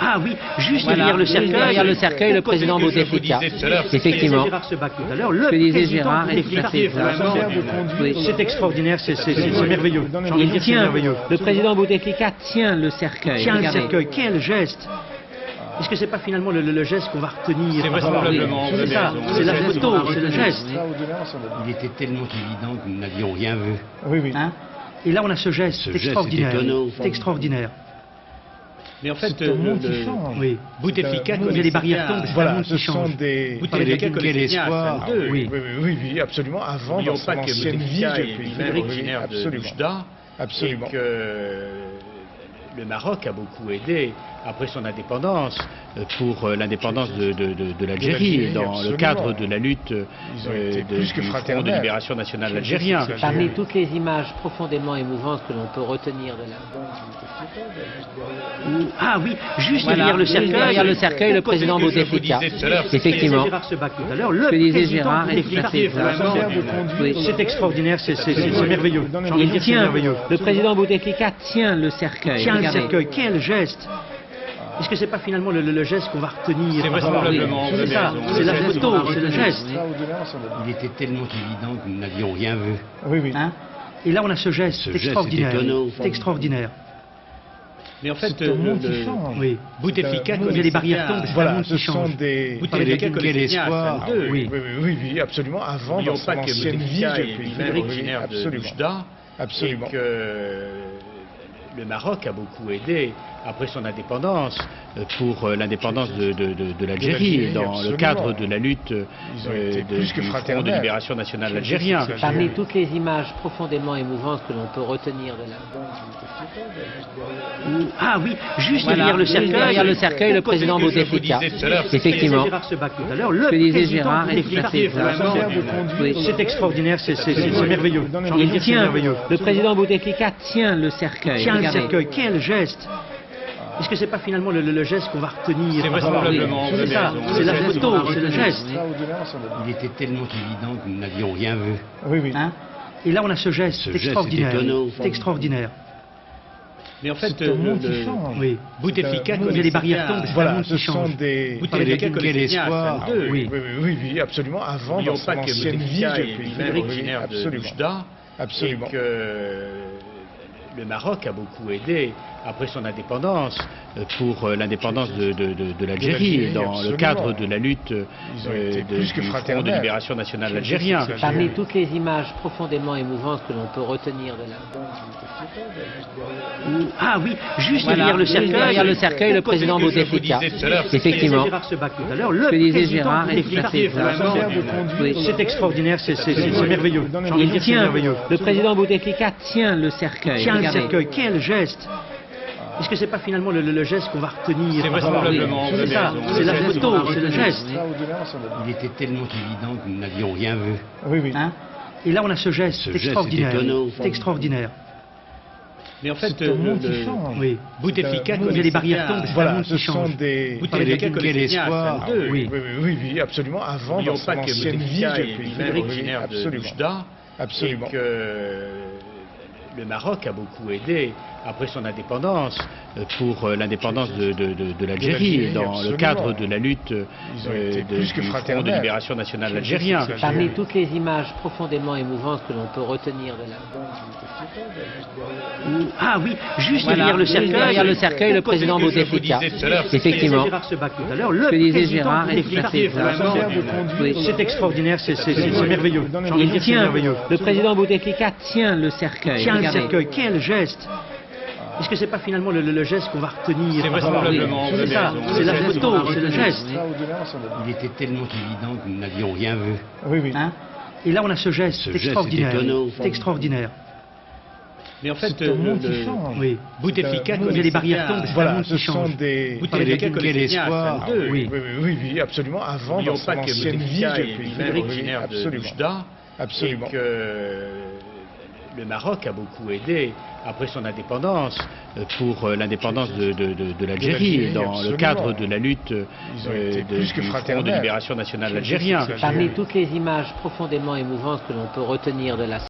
Ah oui, juste Voilà, derrière le cercueil, le président Bouteflika. Effectivement. Le que disait Gérard est tout à fait vraiment, oui. c'est extraordinaire, c'est merveilleux. Il tient, le président Bouteflika tient le cercueil. Tiens le Regardez. cercueil, quel geste! Est-ce que c'est pas finalement le geste qu'on va retenir? C'est vraisemblablement, C'est ça, c'est la photo, c'est le geste. Il était tellement évident que nous n'avions rien vu. Oui. Hein? Et là on a ce geste, Ce c'est geste extraordinaire. est étonnant. C'est extraordinaire. Mais en fait, C'est un monde qui change. Oui. Bouteflika Il y a des barrières tombent, c'est un Voilà, monde ce qui sont change. des... Bouteflika Quel espoir. Oui. Oui, absolument. Avant, N'oublions dans son pas que ancienne vie Bouteflika de est pays. lui-même Oui, originaire de absolument. Oujda, Absolument. et que le Maroc a beaucoup aidé après son indépendance pour l'indépendance de l'Algérie, dans le Absolument. cadre de la lutte Ils ont été plus que du Front de fraternels. libération nationale algérien. Parmi toutes les images profondément émouvantes que l'on peut retenir de la... Ah oui, juste Voilà, derrière le cercueil, le président C'est ce que je vous Bouteflika. disais tout à l'heure. Effectivement. Gérard Sebac tout à l'heure, que disait Gérard est tout à Bouteflika. fait Vraiment, oui. C'est extraordinaire, c'est merveilleux. Il tient, merveilleux. le président Bouteflika tient le cercueil. Tiens le Regardez. cercueil, quel geste! Est-ce que c'est pas finalement le geste qu'on va retenir? C'est vraisemblablement, vous C'est avez ça, raison. c'est la photo, c'est le geste. Il était tellement évident que nous n'avions rien vu. Oui. Hein? Et là on a ce geste, Ce c'est geste est extraordinaire. étonnant. C'est extraordinaire. Mais en fait, C'est un monde qui change. Oui. Bouteflika Il y a des barrières tombent, c'est un Voilà, monde ce qui sont change. des... Bouteflika Quel espoir. Oui. Oui, absolument. Avant, dans N'oublions son pas que ancienne vie Bouteflika de est pays. lui-même Oui, originaire de absolument. Oujda, Absolument. et que le Maroc a beaucoup aidé après son indépendance pour l'indépendance de l'Algérie, dans le absolument. cadre de la lutte Ils ont été plus que du Front de fraternels. libération nationale algérien. Parmi toutes les images profondément émouvantes que l'on peut retenir de la... Ah oui, juste Voilà, derrière le cercueil, le président C'est ce que je vous Bouteflika. disais tout à l'heure. Effectivement. Gérard Sebac tout à l'heure, que disait Gérard est tout à fait Vraiment, oui. c'est extraordinaire, c'est merveilleux. Il tient, merveilleux. le président Bouteflika tient le cercueil. Tiens le Regardez. cercueil, quel geste! Est-ce que c'est pas finalement le geste qu'on va retenir? C'est vraisemblablement, vous C'est avez ça, raison. c'est la photo, c'est le geste. Il était tellement évident que nous n'avions rien vu. Oui. Hein? Et là on a ce geste, Ce c'est geste est extraordinaire. étonnant. C'est extraordinaire. Mais en fait, C'est un monde qui change. Oui. Bouteflika Il y a des barrières tombent, c'est un Voilà, monde ce qui sont change. des... Bouteflika Quel espoir. Oui, absolument. Avant, dans N'oublions son pas que ancienne vie Bouteflika de est pays. lui-même Oui, originaire de absolument. Oujda, Absolument. et que le Maroc a beaucoup aidé après son indépendance pour l'indépendance de l'Algérie, dans le absolument. cadre de la lutte Ils ont été plus que du Front de fraternels. libération nationale algérien. Parmi toutes les images profondément émouvantes que l'on peut retenir de la... Ah oui, juste Voilà, derrière le cercueil, le président C'est ce que je vous Bouteflika. disais tout à l'heure. Effectivement. Gérard Sebac tout à l'heure, que disait Gérard est tout à fait Vraiment, oui. c'est extraordinaire, c'est merveilleux. Il tient, merveilleux. le président Bouteflika tient le cercueil. Tiens le Regardez. cercueil, quel geste! Est-ce que c'est pas finalement le geste qu'on va retenir? C'est vraisemblablement, vous C'est avez ça, raison. c'est la photo, c'est le geste. Il était tellement évident que nous n'avions rien vu. Oui. Hein? Et là on a ce geste, Ce c'est geste est extraordinaire. étonnant. C'est extraordinaire. Mais en fait, C'est un monde qui change. Oui. Bouteflika Il y a des barrières tombent, c'est un Voilà, monde ce qui sont change. des... Quel espoir. Oui, absolument. Avant, dans N'oublions son pas que ancienne vie Bouteflika de est pays. lui-même Oui, originaire de absolument. Oujda, Absolument. et que le Maroc a beaucoup aidé après son indépendance pour l'indépendance de l'Algérie, dans le absolument. cadre de la lutte Ils ont été plus que du Front de fraternels. libération nationale algérien. Parmi toutes les images profondément émouvantes que l'on peut retenir de la... Ah oui, juste Voilà, derrière le cercueil, le président C'est ce que je vous Bouteflika. disais tout à l'heure. Effectivement. Gérard Sebac tout à l'heure, que disait Gérard est tout à fait Vraiment, oui. c'est extraordinaire, c'est merveilleux. Il tient, merveilleux. le président Bouteflika tient le cercueil. Tiens le Regardez. cercueil, quel geste! Est-ce que c'est pas finalement le geste qu'on va retenir? C'est vraisemblablement, vous C'est avez ça, raison. c'est la photo, c'est le geste. Il était tellement évident que nous n'avions rien vu. Oui. Hein? Et là on a ce geste, Ce c'est geste est extraordinaire. étonnant. C'est extraordinaire. Mais en fait, C'est un monde qui change. Oui. Bouteflika Il y a des barrières tombent, c'est un Voilà, monde ce qui sont change. des... Quel espoir. Oui, absolument. Avant, dans N'oublions son pas que ancienne vie Bouteflika de est pays. lui-même Oui, originaire de absolument. Oujda, Absolument. et que le Maroc a beaucoup aidé après son indépendance pour l'indépendance de l'Algérie, dans le absolument. cadre de la lutte Ils ont été plus que du Front de fraternels. libération nationale algérien. Parmi toutes les images profondément émouvantes que l'on peut retenir de la